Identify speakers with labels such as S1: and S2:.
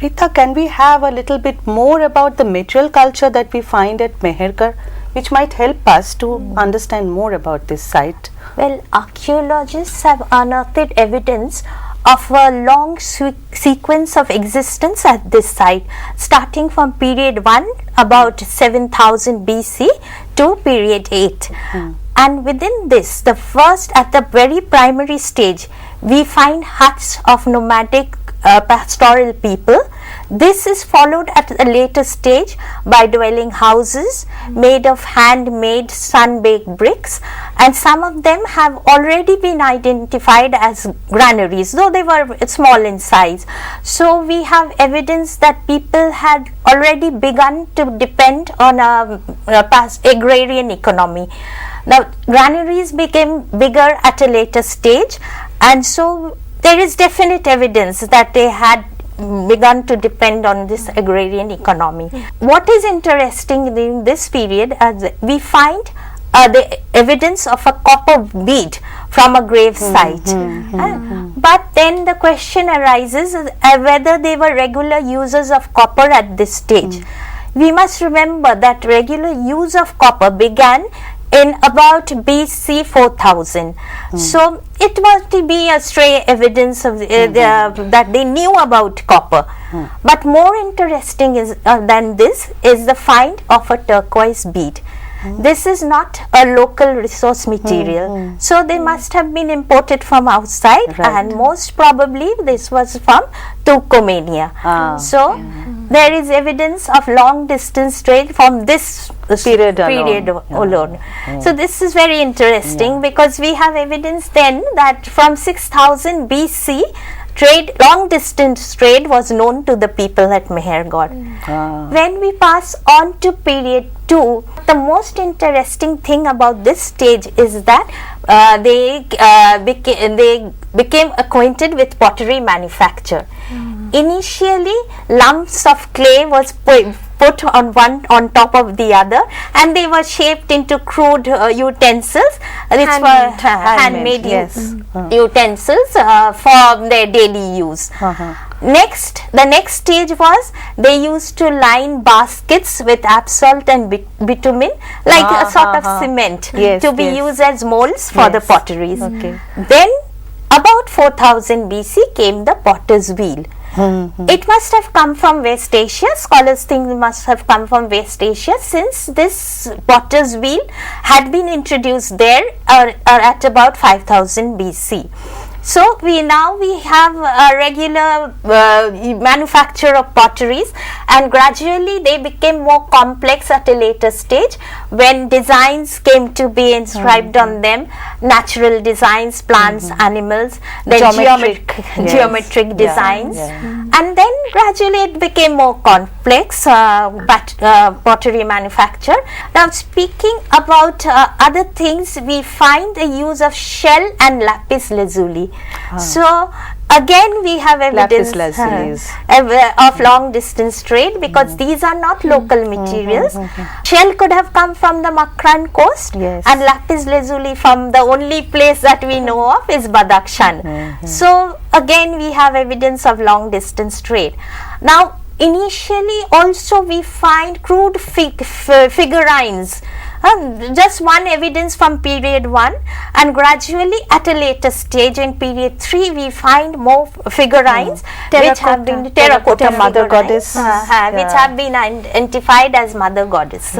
S1: Rita, can we have a little bit more about the material culture that we find at Mehergarh, which might help us to understand more about this site?
S2: Well, archaeologists have unearthed evidence of a long sequence of existence at this site, starting from period 1 about 7000 BC to period 8. And within this, the first, at the very primary stage, we find huts of nomadic pastoral people. This is followed at a later stage by dwelling houses made of handmade sun-baked bricks, and some of them have already been identified as granaries, though they were small in size. So we have evidence that people had already begun to depend on a past agrarian economy. Now, granaries became bigger at a later stage, and so there is definite evidence that they had begun to depend on this agrarian economy. What is interesting in this period, we find the evidence of a copper bead from a grave site. But then the question arises whether they were regular users of copper at this stage. We must remember that regular use of copper began in about BC 4000. So it must be a stray evidence of that they knew about copper. But more interesting than this is the find of a turquoise bead. This is not a local resource material, so they must have been imported from outside, and most probably this was from Turkomania. So there is evidence of long distance trade from this period alone. So this is very interesting because we have evidence then that from 6000 BC long distance trade was known to the people at Mehergarh. When we pass on to period 2, the most interesting thing about this stage is that they became acquainted with pottery manufacture. Initially, lumps of clay was put on top of the other, and they were shaped into crude utensils, which were handmade utensils for their daily use. The next stage was they used to line baskets with absolute and bitumen, like a sort of cement, to be used as molds for the potteries. Then about 4000 BC came the potter's wheel. It must have come from West Asia. Scholars think it must have come from West Asia, since this potter's wheel had been introduced there at about 5000 BC. So we have a regular manufacture of potteries, and gradually they became more complex at a later stage when designs came to be inscribed on them, natural designs, plants, animals, then geometric designs, and then gradually it became more complex pottery manufacture. Now, speaking about other things, we find the use of shell and lapis lazuli. So again we have evidence of long distance trade, because these are not local materials. Shell could have come from the Makran coast, and lapis lazuli from the only place that we know of is Badakhshan. So again we have evidence of long distance trade. Now, initially also we find crude figurines. Just one evidence from period 1, and gradually at a later stage in period 3 we find more figurines which have been terracotta mother goddess, which have been identified as mother goddess.